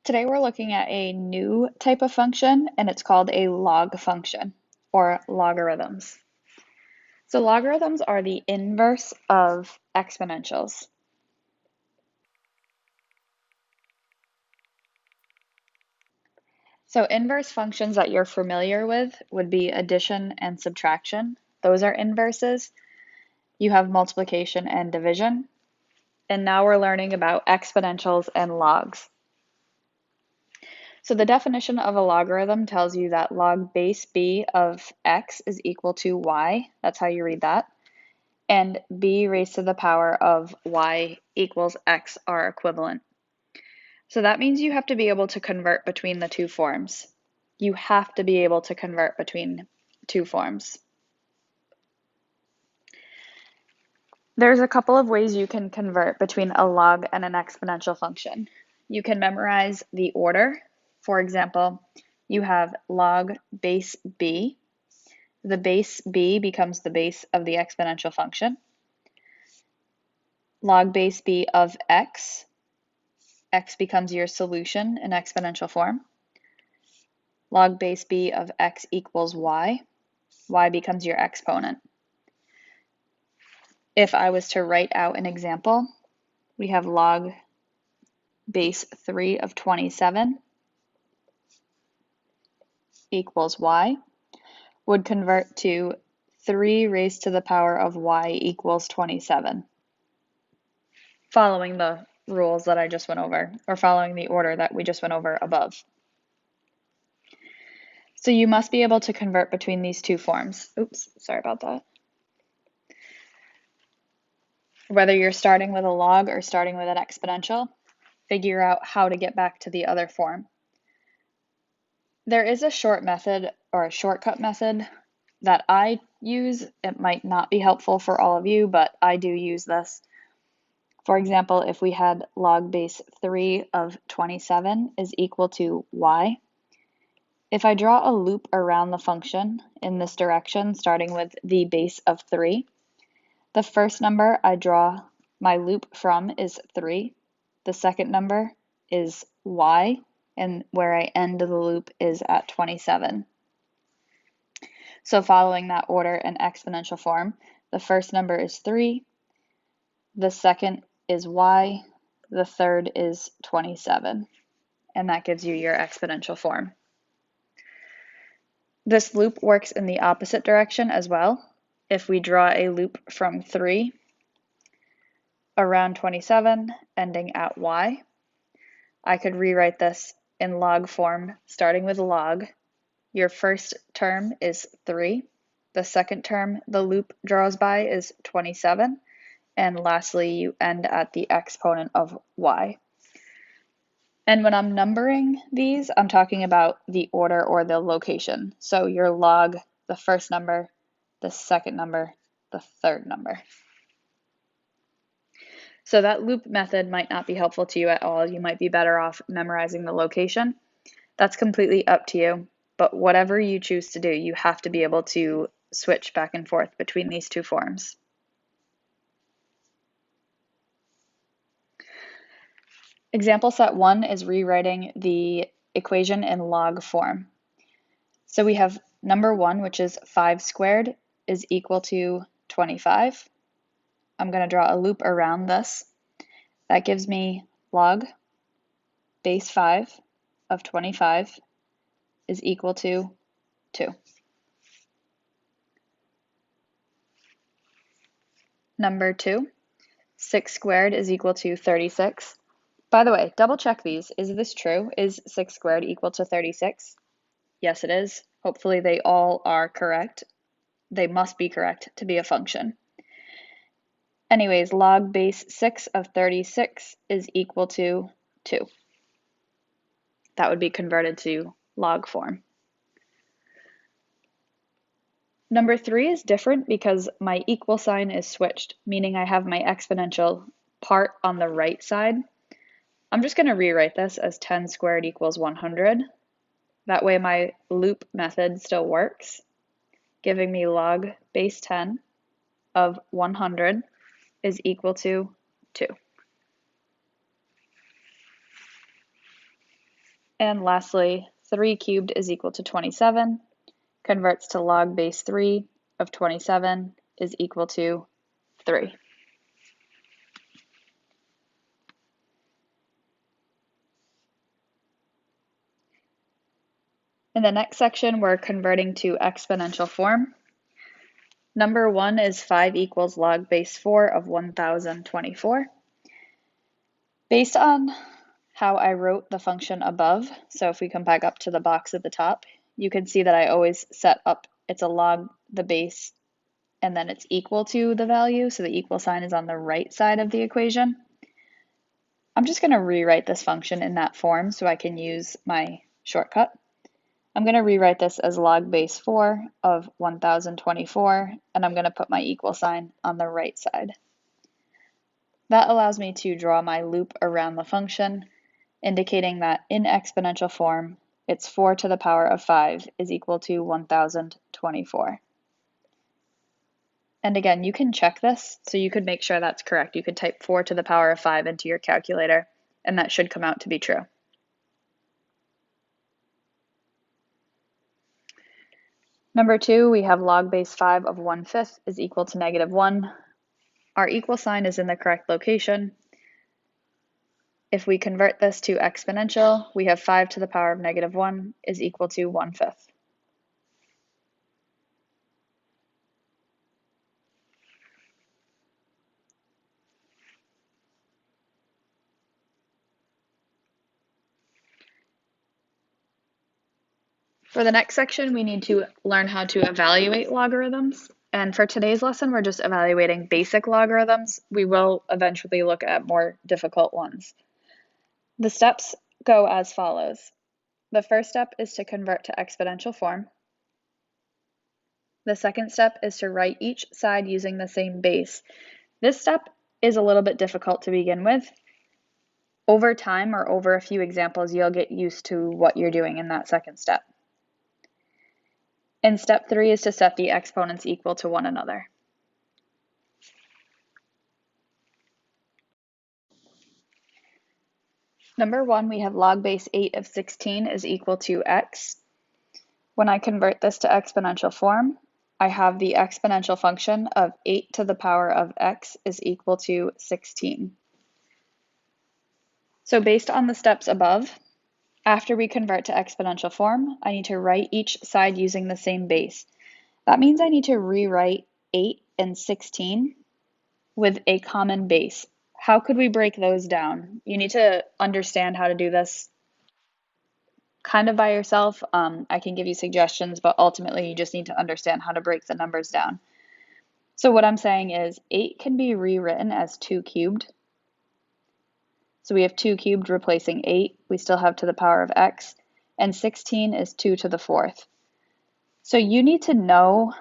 Today we're looking at a new type of function, and it's called a log function, or logarithms. So logarithms are the inverse of exponentials. So inverse functions that you're familiar with would be addition and subtraction. Those are inverses. You have multiplication and division. And now we're learning about exponentials and logs. So the definition of a logarithm tells you that log base b of x is equal to y. That's how you read that. And b raised to the power of y equals x are equivalent. So that means you have to be able to convert between the two forms. You have to be able to convert between two forms. There's a couple of ways you can convert between a log and an exponential function. You can memorize the order. For example, you have log base b. The base b becomes the base of the exponential function. Log base b of x becomes your solution in exponential form. Log base b of x equals y becomes your exponent. If I was to write out an example, we have log base 3 of 27 equals y, would convert to 3 raised to the power of y equals 27, following the rules that I just went over, or following the order that we just went over above. So you must be able to convert between these two forms. Oops, sorry about that. Whether you're starting with a log or starting with an exponential, figure out how to get back to the other form. There is a short method or a shortcut method that I use. It might not be helpful for all of you, but I do use this. For example, if we had log base 3 of 27 is equal to y, if I draw a loop around the function in this direction, starting with the base of 3, the first number I draw my loop from is 3. The second number is y, and where I end the loop is at 27. So following that order in exponential form, the first number is 3, the second is y, the third is 27, and that gives you your exponential form. This loop works in the opposite direction as well. If we draw a loop from 3 around 27, ending at y, I could rewrite this in log form, starting with log. Your first term is 3. The second term the loop draws by is 27. And lastly, you end at the exponent of y. And when I'm numbering these, I'm talking about the order or the location. So your log, the first number, the second number, the third number. So that loop method might not be helpful to you at all. You might be better off memorizing the location. That's completely up to you. But whatever you choose to do, you have to be able to switch back and forth between these two forms. Example set 1 is rewriting the equation in log form. So we have number 1, which is 5 squared is equal to 25. I'm going to draw a loop around this. That gives me log base 5 of 25 is equal to 2. Number 2, 6 squared is equal to 36. By the way, double check these. Is this true? Is 6 squared equal to 36? Yes, it is. Hopefully they all are correct. They must be correct to be a function. Anyways, log base 6 of 36 is equal to 2. That would be converted to log form. Number 3 is different because my equal sign is switched, meaning I have my exponential part on the right side. I'm just going to rewrite this as 10 squared equals 100. That way my loop method still works, giving me log base 10 of 100 is equal to 2. And lastly, 3 cubed is equal to 27, converts to log base 3 of 27 is equal to 3. In the next section, we're converting to exponential form. Number 1 is 5 equals log base 4 of 1024. Based on how I wrote the function above, so if we come back up to the box at the top, you can see that I always set up it's a log the base and then it's equal to the value, so the equal sign is on the right side of the equation. I'm just going to rewrite this function in that form so I can use my shortcut. I'm going to rewrite this as log base 4 of 1024, and I'm going to put my equal sign on the right side. That allows me to draw my loop around the function, indicating that in exponential form, it's 4 to the power of 5 is equal to 1024. And again, you can check this, so you could make sure that's correct. You could type 4 to the power of 5 into your calculator, and that should come out to be true. Number 2, we have log base 5 of 1/5 is equal to -1. Our equal sign is in the correct location. If we convert this to exponential, we have 5 to the power of -1 is equal to 1/5. For the next section, we need to learn how to evaluate logarithms. And for today's lesson, we're just evaluating basic logarithms. We will eventually look at more difficult ones. The steps go as follows. The first step is to convert to exponential form. The second step is to write each side using the same base. This step is a little bit difficult to begin with. Over time or over a few examples, you'll get used to what you're doing in that second step. And step 3 is to set the exponents equal to one another. Number 1, we have log base 8 of 16 is equal to x. When I convert this to exponential form, I have the exponential function of 8 to the power of x is equal to 16. So based on the steps above, after we convert to exponential form, I need to write each side using the same base. That means I need to rewrite 8 and 16 with a common base. How could we break those down? You need to understand how to do this kind of by yourself. I can give you suggestions, but ultimately you just need to understand how to break the numbers down. So what I'm saying is 8 can be rewritten as 2 cubed. So we have 2 cubed replacing 8. We still have to the power of x. And 16 is 2 to the 4th. So you need to know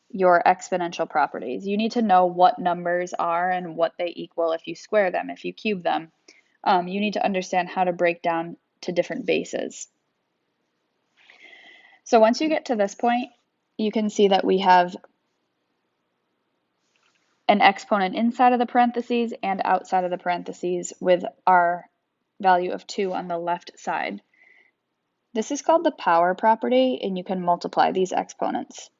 your exponential properties. You need to know what numbers are and what they equal if you square them, if you cube them. You need to understand how to break down to different bases. So once you get to this point, you can see that we have an exponent inside of the parentheses and outside of the parentheses with our value of 2 on the left side. This is called the power property, and you can multiply these exponents.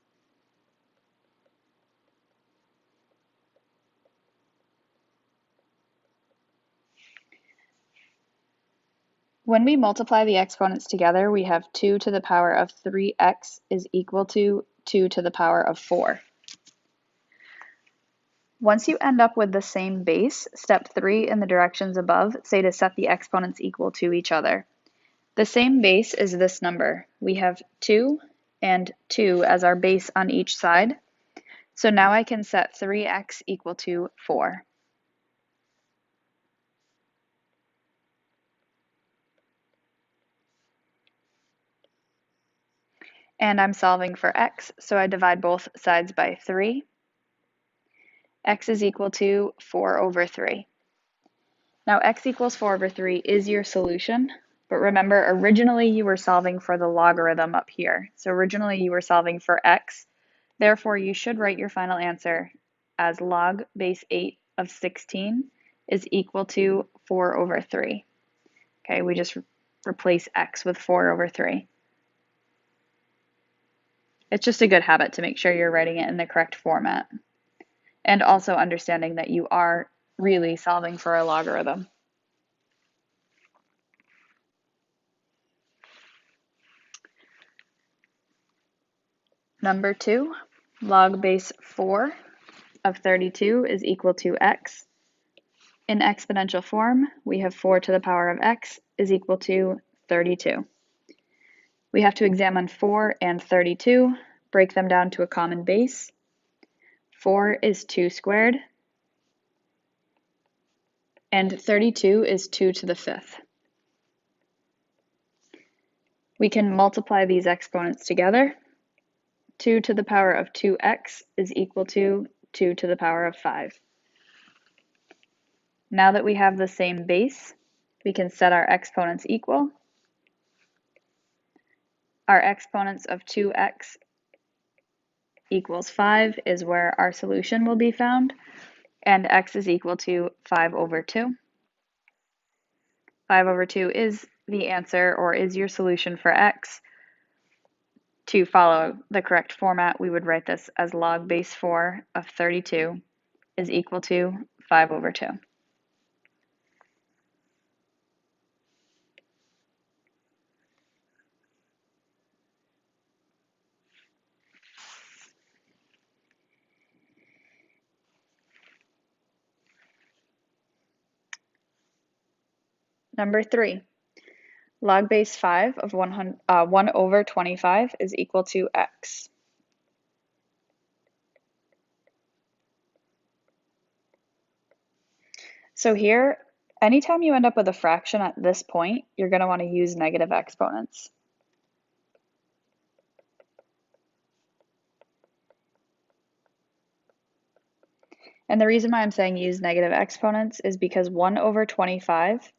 When we multiply the exponents together, we have 2 to the power of 3x is equal to 2 to the power of 4. Once you end up with the same base, step 3 in the directions above say to set the exponents equal to each other. The same base is this number. We have 2 and 2 as our base on each side. So now I can set 3x equal to 4. And I'm solving for x, so I divide both sides by 3. X is equal to 4 over 3. Now x equals 4 over 3 is your solution, but remember originally you were solving for the logarithm up here. So originally you were solving for x, therefore you should write your final answer as log base 8 of 16 is equal to 4 over 3. Okay, we just replace x with 4 over 3. It's just a good habit to make sure you're writing it in the correct format. And also understanding that you are really solving for a logarithm. Number 2, log base 4 of 32 is equal to x. In exponential form, we have 4 to the power of x is equal to 32. We have to examine 4 and 32, break them down to a common base. 4 is 2 squared, and 32 is 2 to the 5th. We can multiply these exponents together. 2 to the power of 2x is equal to 2 to the power of 5. Now that we have the same base, we can set our exponents equal. Our exponents of 2x equals 5 is where our solution will be found, and x is equal to 5 over 2. 5 over 2 is the answer, or is your solution for x. To follow the correct format, we would write this as log base 4 of 32 is equal to 5 over 2. Number 3, log base 5 of 1 over 25 is equal to x. So here, anytime you end up with a fraction at this point, you're going to want to use negative exponents. And the reason why I'm saying use negative exponents is because 1 over 25,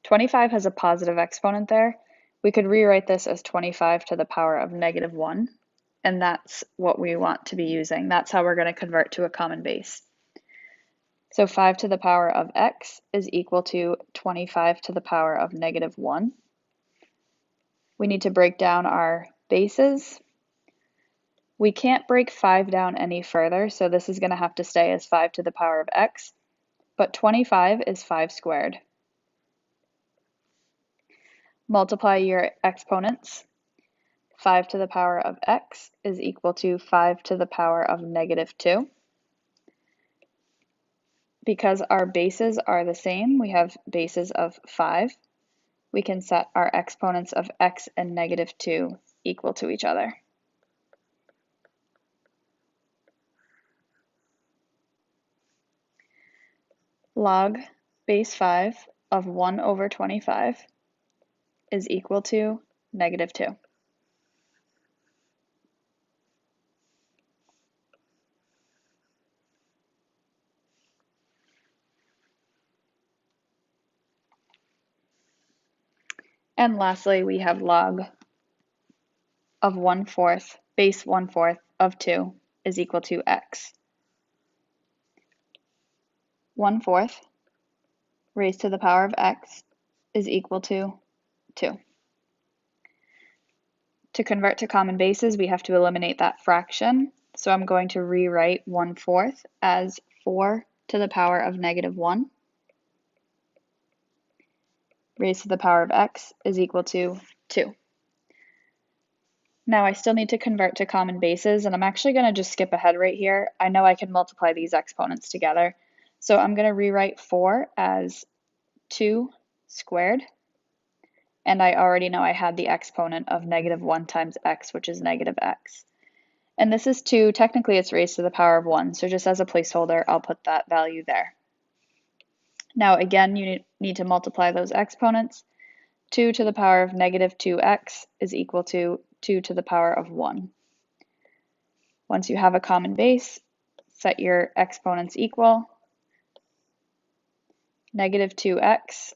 25 has a positive exponent there. We could rewrite this as 25 to the power of negative 1, and that's what we want to be using. That's how we're going to convert to a common base. So 5 to the power of x is equal to 25 to the power of negative 1. We need to break down our bases. We can't break 5 down any further, so this is going to have to stay as 5 to the power of x, but 25 is 5 squared. Multiply your exponents. 5 to the power of x is equal to 5 to the power of negative 2. Because our bases are the same, we have bases of 5. We can set our exponents of x and negative 2 equal to each other. Log base 5 of 1 over 25 is equal to negative 2. And lastly, we have log of 1/4, base 1/4 of 2 is equal to x. 1/4 raised to the power of x is equal to 2. To convert to common bases, we have to eliminate that fraction. So I'm going to rewrite 1/4 as 4 to the power of negative 1 raised to the power of x is equal to 2. Now I still need to convert to common bases, and I'm actually going to just skip ahead right here. I know I can multiply these exponents together. So I'm going to rewrite 4 as 2 squared. And I already know I had the exponent of negative 1 times x, which is negative x. And this is 2, technically it's raised to the power of 1, so just as a placeholder, I'll put that value there. Now again, you need to multiply those exponents. 2 to the power of negative 2x is equal to 2 to the power of 1. Once you have a common base, set your exponents equal. Negative 2x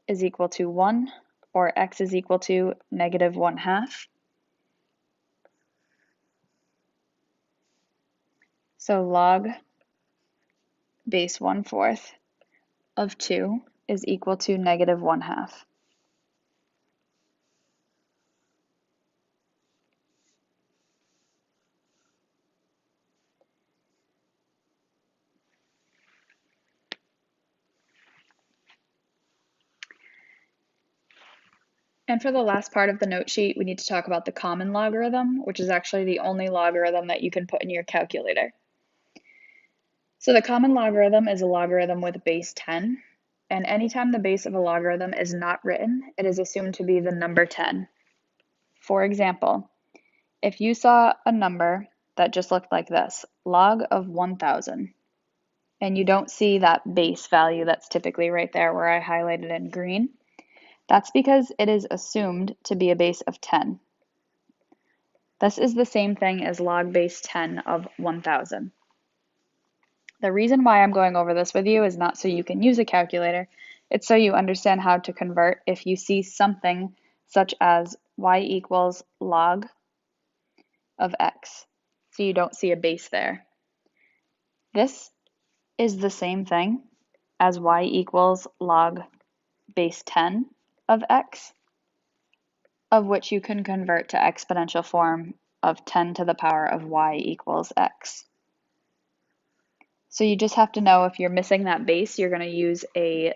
is equal to 1, or x is equal to negative 1/2. So log base 1/4 of 2 is equal to negative 1/2. And for the last part of the note sheet, we need to talk about the common logarithm, which is actually the only logarithm that you can put in your calculator. So the common logarithm is a logarithm with base 10, and anytime the base of a logarithm is not written, it is assumed to be the number 10. For example, if you saw a number that just looked like this, log of 1,000, and you don't see that base value that's typically right there where I highlighted in green, that's because it is assumed to be a base of 10. This is the same thing as log base 10 of 1,000. The reason why I'm going over this with you is not so you can use a calculator, it's so you understand how to convert if you see something such as y equals log of x. So you don't see a base there. This is the same thing as y equals log base 10 of x, of which you can convert to exponential form of 10 to the power of y equals x. So you just have to know if you're missing that base, you're going to use a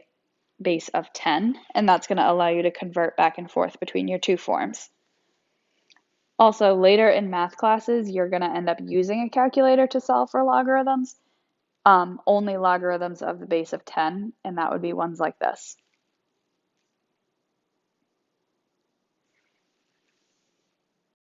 base of 10, and that's going to allow you to convert back and forth between your two forms. Also, later in math classes, you're going to end up using a calculator to solve for logarithms, only logarithms of the base of 10, and that would be ones like this.